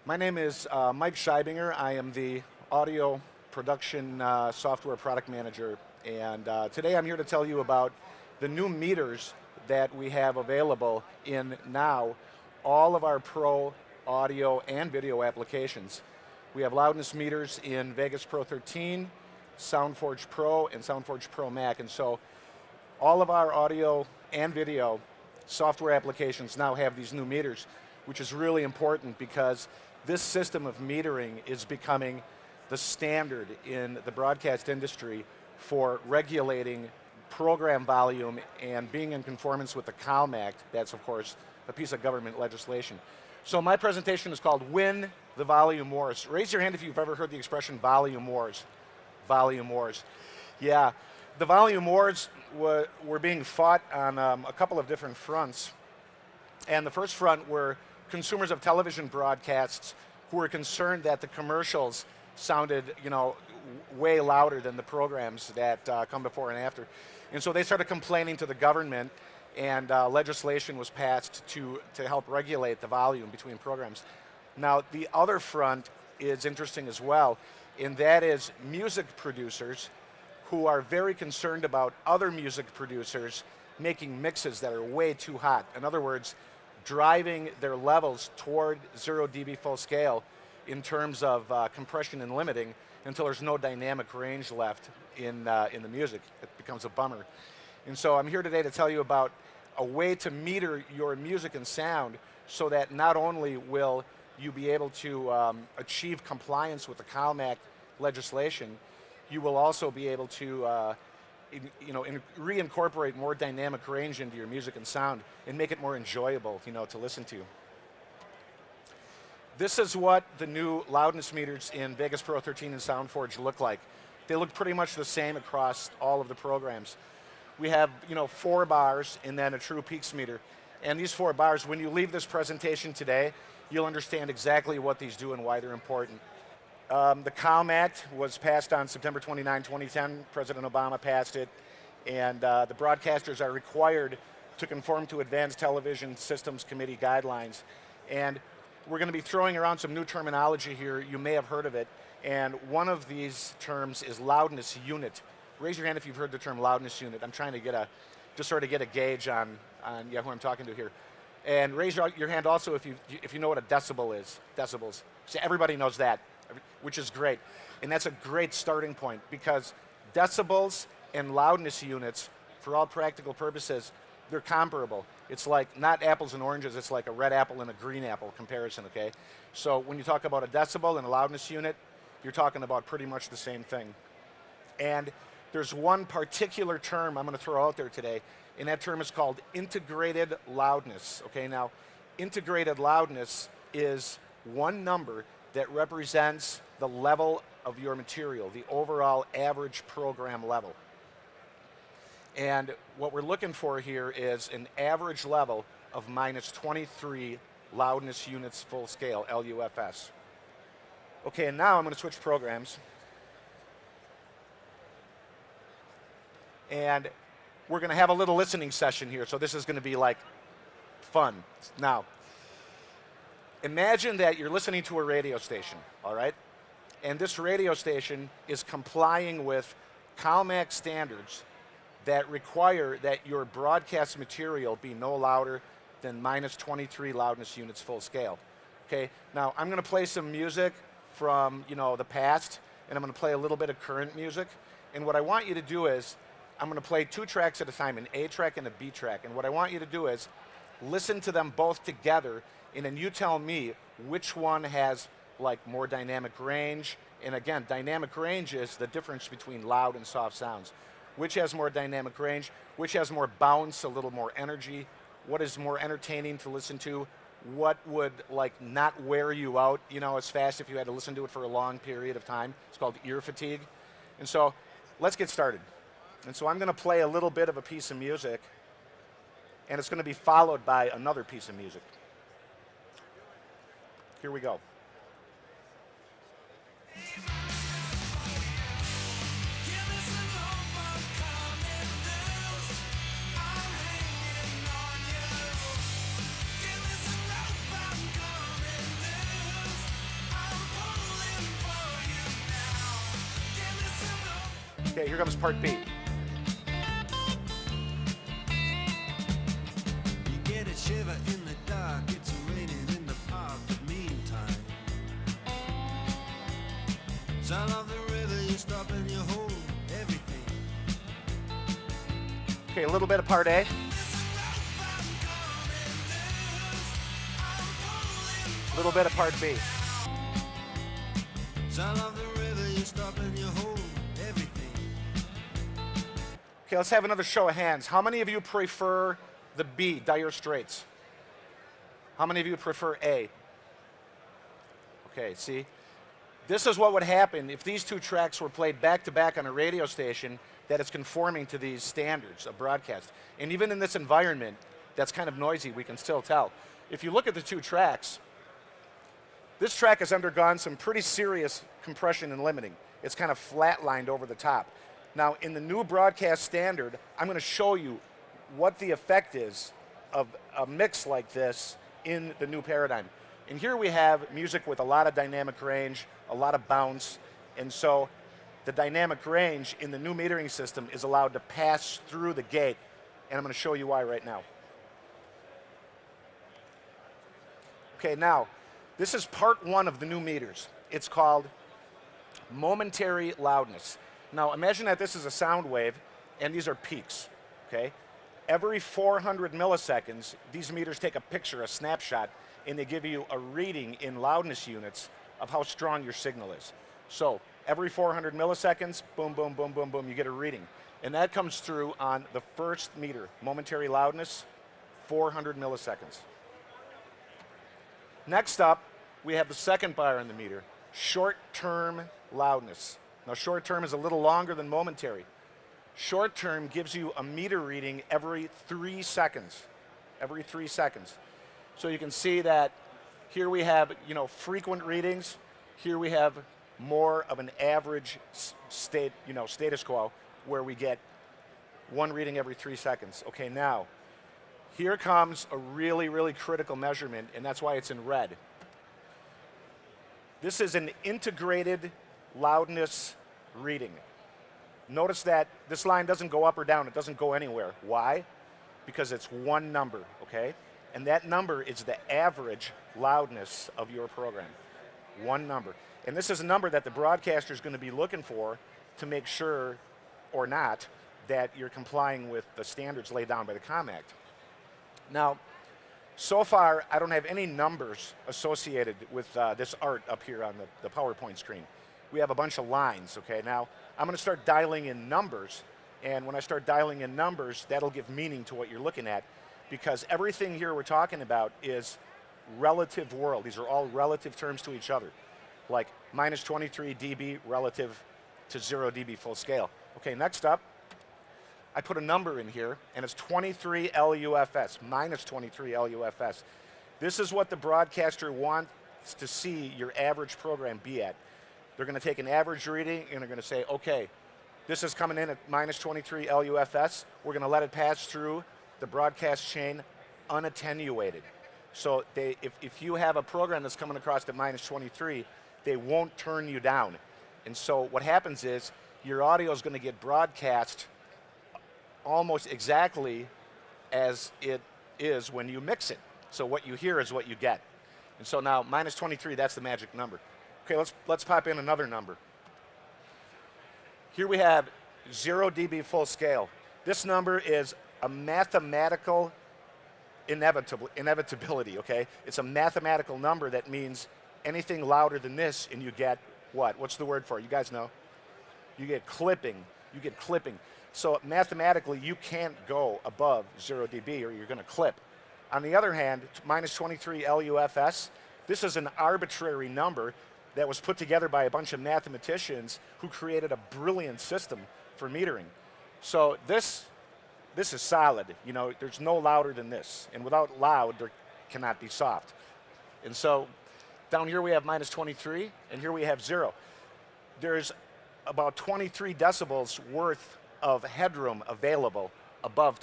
My name is Mike Scheibinger. I am the audio production software product manager, and today I'm here to tell you about the new meters that we have available in now all of our pro audio and video applications. We have Loudness meters in Vegas Pro 13, SoundForge Pro, and SoundForge Pro Mac, and so all of our audio and video software applications now have these new meters, which is really important because this system of metering is becoming the standard in the broadcast industry for regulating program volume and being in conformance with the CALM Act. That's, of course, a piece of government legislation. So my presentation is called Win the Volume Wars. Raise your hand if you've ever heard the expression volume wars. Volume wars. Yeah, the volume wars were being fought on a couple of different fronts. And the first front were consumers of television broadcasts who were concerned that the commercials sounded, way louder than the programs that come before and after. And so they started complaining to the government, and legislation was passed to help regulate the volume between programs. Now, the other front is interesting as well, and that is music producers who are very concerned about other music producers making mixes that are way too hot. In other words, driving their levels toward 0 dB full scale in terms of compression and limiting until there's no dynamic range left in the music. It becomes a bummer. And so I'm here today to tell you about a way to meter your music and sound so that not only will you be able to achieve compliance with the CALM Act legislation, you will also be able to reincorporate more dynamic range into your music and sound and make it more enjoyable, to listen to. This is what the new Loudness meters in Vegas Pro 13 and SoundForge look like. They look pretty much the same across all of the programs. We have, 4 bars and then a true peaks meter. And these 4 bars, when you leave this presentation today, you'll understand exactly what these do and why they're important. The CALM Act was passed on September 29, 2010. President Obama passed it, and the broadcasters are required to conform to Advanced Television Systems Committee guidelines. And we're going to be throwing around some new terminology here. You may have heard of it, and one of these terms is loudness unit. Raise your hand if you've heard the term loudness unit. I'm trying to just sort of get a gauge on who I'm talking to here. And raise your hand also if you know what a decibel is. Decibels. See, everybody knows that, which is great. And that's a great starting point because decibels and loudness units, for all practical purposes, they're comparable. It's like not apples and oranges, it's like a red apple and a green apple comparison, okay? So when you talk about a decibel and a loudness unit, you're talking about pretty much the same thing. And there's one particular term I'm going to throw out there today, and that term is called integrated loudness, okay? Now, integrated loudness is one number that represents the level of your material, the overall average program level. And what we're looking for here is an average level of minus 23 loudness units full scale, LUFS. Okay, and now I'm going to switch programs. And we're going to have a little listening session here, so this is going to be like fun. Now, imagine that you're listening to a radio station, all right? And this radio station is complying with CALM Act standards that require that your broadcast material be no louder than minus 23 loudness units full scale. Okay, now I'm going to play some music from the past, and I'm going to play a little bit of current music. And what I want you to do is, I'm going to play 2 tracks at a time, an A track and a B track. And what I want you to do is listen to them both together, and then you tell me which one has like more dynamic range. And again, dynamic range is the difference between loud and soft sounds. Which has more dynamic range, which has more bounce, a little more energy, what is more entertaining to listen to, what would like not wear you out, as fast if you had to listen to it for a long period of time. It's called ear fatigue. And so let's get started. And so I'm going to play a little bit of a piece of music, and it's going to be followed by another piece of music. Here we go. Okay, here comes part B. You get a shiver in the dark, it's raining in the park, but meantime, sound of the river, you stop and you hold everything. Okay, a little bit of part A. A little bit of part B. Sound of the river, you stop and you hold everything. Okay, let's have another show of hands. How many of you prefer the B, Dire Straits? How many of you prefer A? Okay, see? This is what would happen if these two tracks were played back to back on a radio station that is conforming to these standards of broadcast. And even in this environment that's kind of noisy, we can still tell. If you look at the two tracks, this track has undergone some pretty serious compression and limiting. It's kind of flatlined over the top. Now, in the new broadcast standard, I'm going to show you what the effect is of a mix like this in the new paradigm. And here we have music with a lot of dynamic range, a lot of bounce, and so the dynamic range in the new metering system is allowed to pass through the gate, and I'm going to show you why right now. Okay, now, this is part one of the new meters. It's called Momentary Loudness. Now, imagine that this is a sound wave, and these are peaks, okay? Every 400 milliseconds, these meters take a picture, a snapshot, and they give you a reading in loudness units of how strong your signal is. So, every 400 milliseconds, boom, boom, boom, boom, boom, you get a reading. And that comes through on the first meter, momentary loudness, 400 milliseconds. Next up, we have the second bar on the meter, short-term loudness. Now, short-term is a little longer than momentary. Short-term gives you a meter reading every 3 seconds, every 3 seconds. So you can see that here we have, frequent readings. Here we have more of an average status quo, where we get one reading every 3 seconds. Okay, now, here comes a really, really critical measurement, and that's why it's in red. This is an integrated loudness reading. Notice that this line doesn't go up or down, it doesn't go anywhere. Why? Because it's one number, okay? And that number is the average loudness of your program. One number. And this is a number that the broadcaster is going to be looking for to make sure, or not, that you're complying with the standards laid down by the COM Act. Now, so far, I don't have any numbers associated with this art up here on the PowerPoint screen. We have a bunch of lines, okay? Now, I'm going to start dialing in numbers, and when I start dialing in numbers, that'll give meaning to what you're looking at, because everything here we're talking about is relative world. These are all relative terms to each other, like minus 23 dB relative to 0 dB full scale. Okay, next up, I put a number in here, and it's 23 LUFS, minus 23 LUFS. This is what the broadcaster wants to see your average program be at. They're going to take an average reading, and they're going to say, okay, this is coming in at minus 23 LUFS. We're going to let it pass through the broadcast chain unattenuated. So if you have a program that's coming across at minus 23, they won't turn you down. And so what happens is your audio is going to get broadcast almost exactly as it is when you mix it. So what you hear is what you get. And so now minus 23, that's the magic number. Okay, let's pop in another number. Here we have 0 dB full scale. This number is a mathematical inevitability, okay? It's a mathematical number that means anything louder than this and you get what? What's the word for it? You guys know? You get clipping. You get clipping. So mathematically, you can't go above 0 dB or you're going to clip. On the other hand, minus 23 LUFS, this is an arbitrary number that was put together by a bunch of mathematicians who created a brilliant system for metering. So this is solid. There's no louder than this. And without loud, there cannot be soft. And so down here we have minus 23, and here we have 0. There's about 23 decibels worth of headroom available above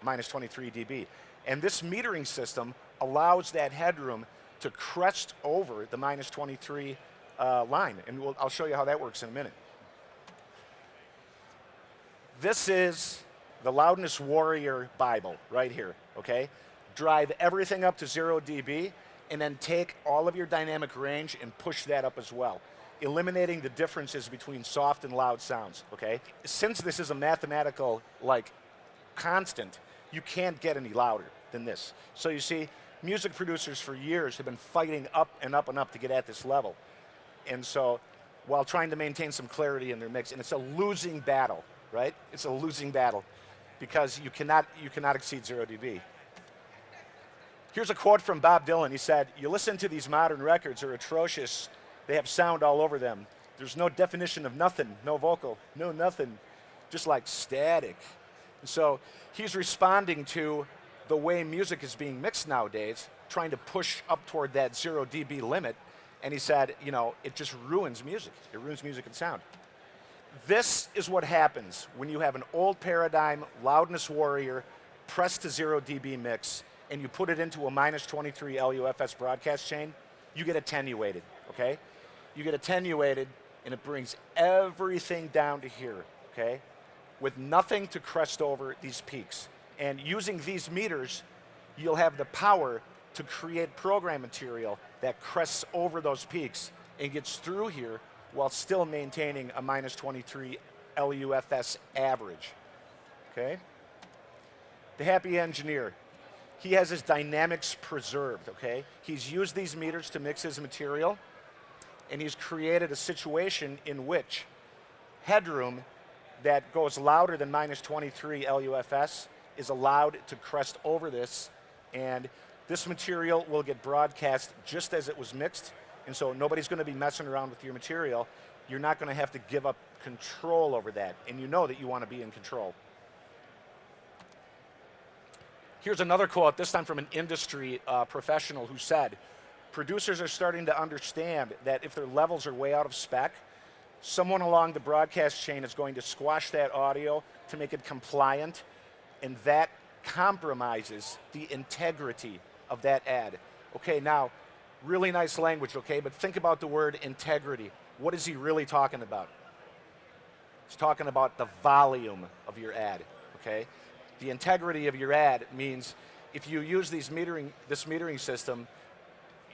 minus 23 dB. And this metering system allows that headroom to crest over the minus 23 line. And I'll show you how that works in a minute. This is the Loudness Warrior Bible right here, okay? Drive everything up to 0 dB and then take all of your dynamic range and push that up as well, eliminating the differences between soft and loud sounds, okay? Since this is a mathematical, like, constant, you can't get any louder than this. So you see, music producers for years have been fighting up and up and up to get at this level. And so, while trying to maintain some clarity in their mix, and it's a losing battle, right? It's a losing battle because you cannot exceed 0 dB. Here's a quote from Bob Dylan. He said, "You listen to these modern records, are atrocious. They have sound all over them. There's no definition of nothing, no vocal, no nothing, just like static." And so he's responding to the way music is being mixed nowadays, trying to push up toward that 0 dB limit. And he said, you know, it just ruins music. It ruins music and sound. This is what happens when you have an old paradigm Loudness Warrior pressed to 0 dB mix and you put it into a -23 LUFS broadcast chain. You get attenuated, okay? You get attenuated and it brings everything down to here, okay? With nothing to crest over these peaks. And using these meters, you'll have the power to create program material that crests over those peaks and gets through here while still maintaining a -23 LUFS average, okay? The happy engineer, he has his dynamics preserved, okay? He's used these meters to mix his material, and he's created a situation in which headroom that goes louder than -23 LUFS is allowed to crest over this, and this material will get broadcast just as it was mixed, and so nobody's going to be messing around with your material. You're not going to have to give up control over that, and you know that you want to be in control. Here's another quote, this time from an industry professional who said, "Producers are starting to understand that if their levels are way out of spec, someone along the broadcast chain is going to squash that audio to make it compliant, and that compromises the integrity of that ad." Okay, now, really nice language, okay, but think about the word integrity. What is he really talking about? He's talking about the volume of your ad, okay? The integrity of your ad means if you use this metering system,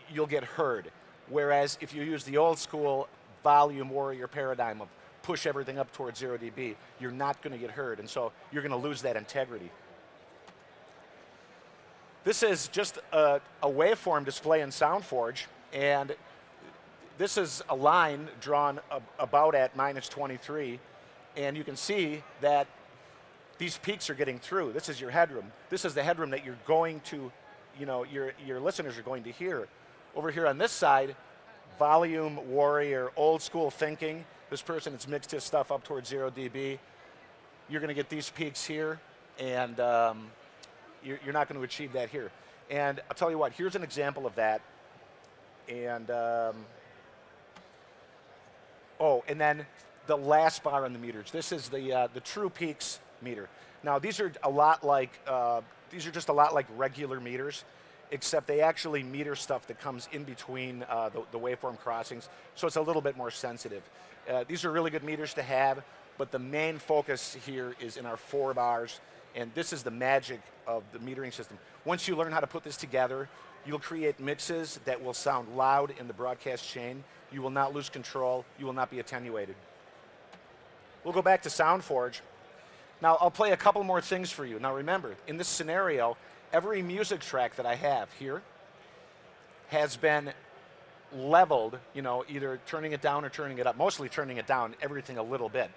you'll get heard. Whereas if you use the old school volume warrior paradigm of push everything up towards 0 dB, you're not going to get heard, and so you're going to lose that integrity. This is just a waveform display in SoundForge, and this is a line drawn about at -23, and you can see that these peaks are getting through. This is your headroom. This is the headroom that you're going to, you know, your listeners are going to hear. Over here on this side, volume warrior, old school thinking. This person has mixed his stuff up towards 0 dB. You're going to get these peaks here, and you're not going to achieve that here. And I'll tell you what, here's an example of that. And, and then the last bar on the meters. This is the true peaks meter. Now these are a lot like, just a lot like regular meters, except they actually meter stuff that comes in between the waveform crossings, so it's a little bit more sensitive. These are really good meters to have, but the main focus here is in our 4 bars, and this is the magic of the metering system. Once you learn how to put this together, you'll create mixes that will sound loud in the broadcast chain. You will not lose control. You will not be attenuated. We'll go back to SoundForge. Now, I'll play a couple more things for you. Now, remember, in this scenario, every music track that I have here has been leveled, you know, either turning it down or turning it up, mostly turning it down, everything a little bit,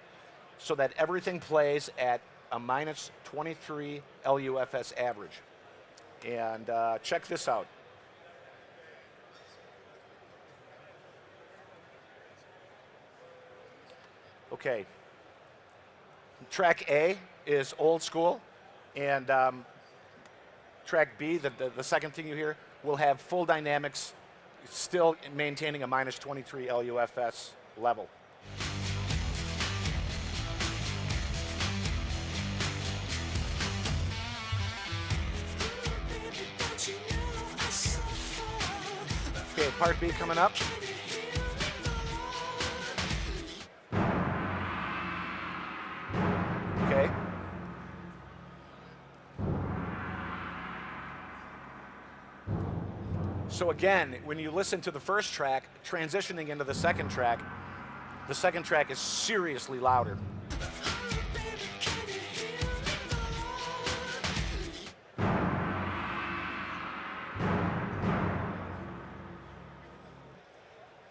so that everything plays at a -23 LUFS average. And check this out. Okay. Track A is old school, and track B, the second thing you hear, will have full dynamics, still maintaining a -23 LUFS level. Okay, part B coming up. Okay, So again, when you listen to the first track, transitioning into the second track is seriously louder.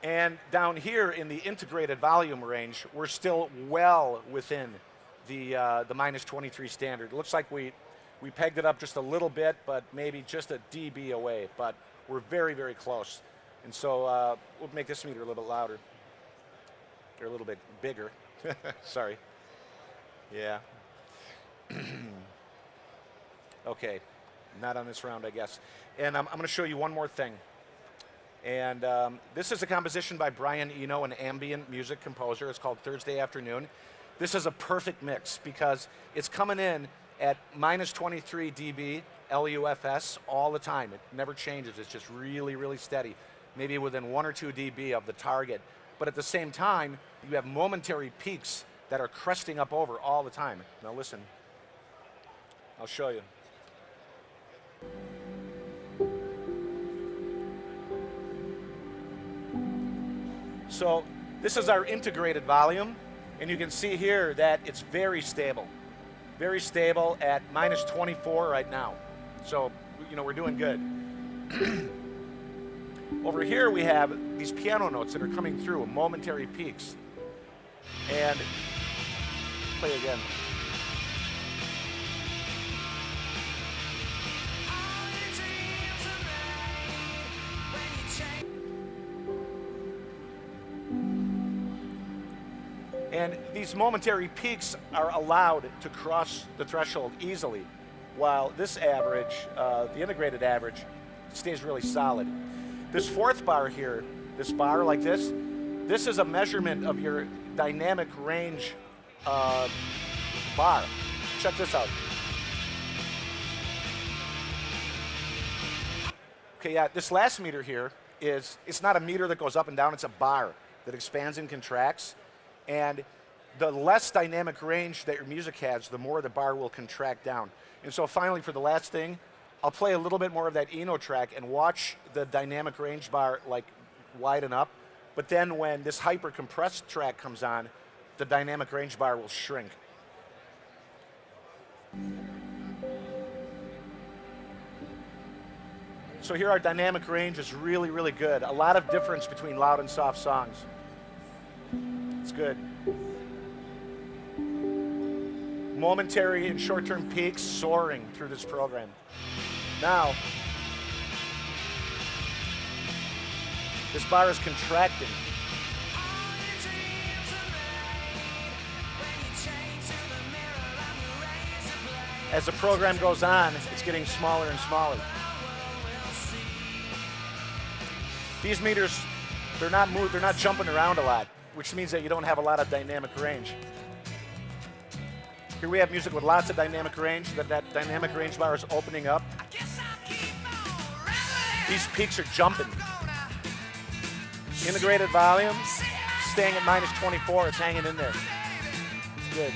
And down here in the integrated volume range, we're still well within the minus 23 standard. It looks like we pegged it up just a little bit, but maybe just a dB away, but we're very, very close. And so we'll make this meter a little bit louder, or a little bit bigger. Sorry. Yeah. Okay, not on this round, I guess. And I'm going to show you one more thing. And this is a composition by Brian Eno, an ambient music composer. It's called Thursday Afternoon. This is a perfect mix because it's coming in at minus 23 dB LUFS all the time. It never changes. It's just really, really steady, maybe within 1 or 2 dB of the target. But at the same time, you have momentary peaks that are cresting up over all the time. Now listen, I'll show you. So this is our integrated volume, and you can see here that it's very stable at minus 24 right now. So, you know, we're doing good. Over here we have these piano notes that are coming through, momentary peaks. And play again. And these momentary peaks are allowed to cross the threshold easily, while this average, the integrated average, stays really solid. This fourth bar here, this bar like this is a measurement of your dynamic range bar. Check this out. Okay, yeah, this last meter here it's not a meter that goes up and down, it's a bar that expands and contracts. And the less dynamic range that your music has, the more the bar will contract down. And so finally, for the last thing, I'll play a little bit more of that Eno track and watch the dynamic range bar like widen up. But then when this hyper compressed track comes on, the dynamic range bar will shrink. So here our dynamic range is really, really good. A lot of difference between loud and soft songs. It's good. Momentary and short-term peaks soaring through this program. Now, this bar is contracting. As the program goes on, it's getting smaller and smaller. These meters, they're not jumping around a lot, which means that you don't have a lot of dynamic range. Here we have music with lots of dynamic range, that dynamic range bar is opening up. These peaks are jumping. Integrated volume, staying at minus 24, it's hanging in there. It's good.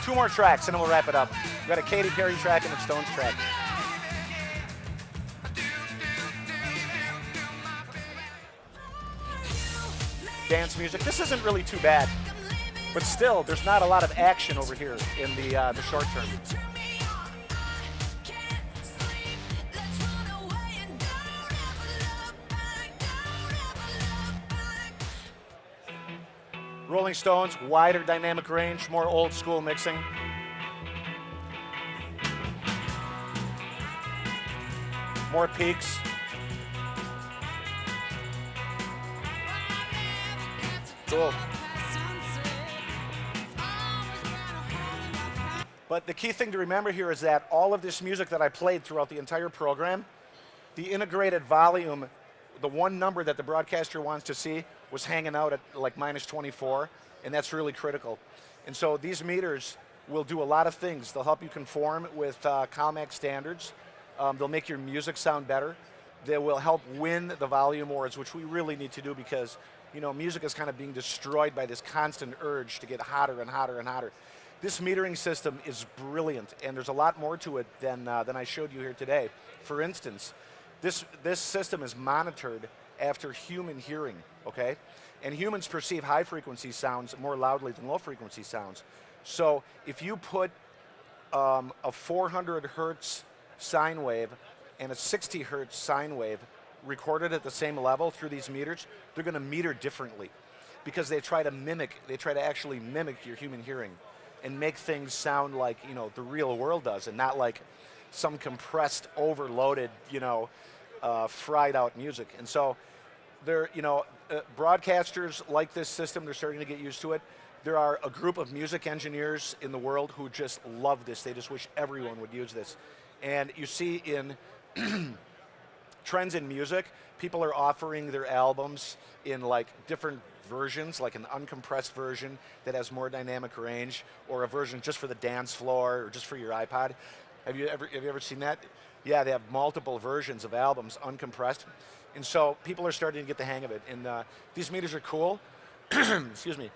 2 more tracks and then we'll wrap it up. We've got a Katy Perry track and a Stones track. Dance music. This isn't really too bad, but still, there's not a lot of action over here in the short term. Rolling Stones, wider dynamic range, more old school mixing. More peaks. Cool. But the key thing to remember here is that all of this music that I played throughout the entire program, the integrated volume, the one number that the broadcaster wants to see was hanging out at like minus 24, and that's really critical. And so these meters will do a lot of things. They'll help you conform with CalMax standards. They'll make your music sound better. They will help win the volume wars, which we really need to do because, you know, music is kind of being destroyed by this constant urge to get hotter and hotter and hotter. This metering system is brilliant, and there's a lot more to it than I showed you here today. For instance, this system is monitored after human hearing, okay? And humans perceive high frequency sounds more loudly than low frequency sounds. So if you put a 400 hertz sine wave and a 60 hertz sine wave recorded at the same level through these meters, they're going to meter differently because they try to actually mimic your human hearing and make things sound like, you know, the real world does, and not like some compressed, overloaded, you know, fried out music. And so there, you know, broadcasters like this system, they're starting to get used to it. There are a group of music engineers in the world who just love this. They just wish everyone would use this. And you see in trends in music, people are offering their albums in like different versions, like an uncompressed version that has more dynamic range, or a version just for the dance floor or just for your iPod. Have you ever seen that? Yeah, they have multiple versions of albums uncompressed. And so people are starting to get the hang of it. And these meters are cool. Excuse me.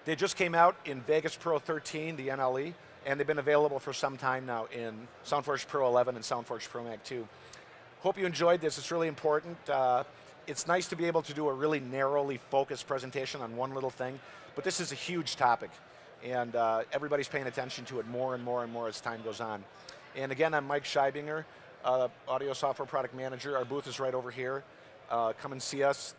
They just came out in Vegas Pro 13, the NLE, and they've been available for some time now in SoundForge Pro 11 and SoundForge Pro Mac 2. Hope you enjoyed this. It's really important. It's nice to be able to do a really narrowly focused presentation on one little thing, but this is a huge topic, and everybody's paying attention to it more and more and more as time goes on. And again, I'm Mike Scheibinger, Audio Software Product Manager. Our booth is right over here. Come and see us.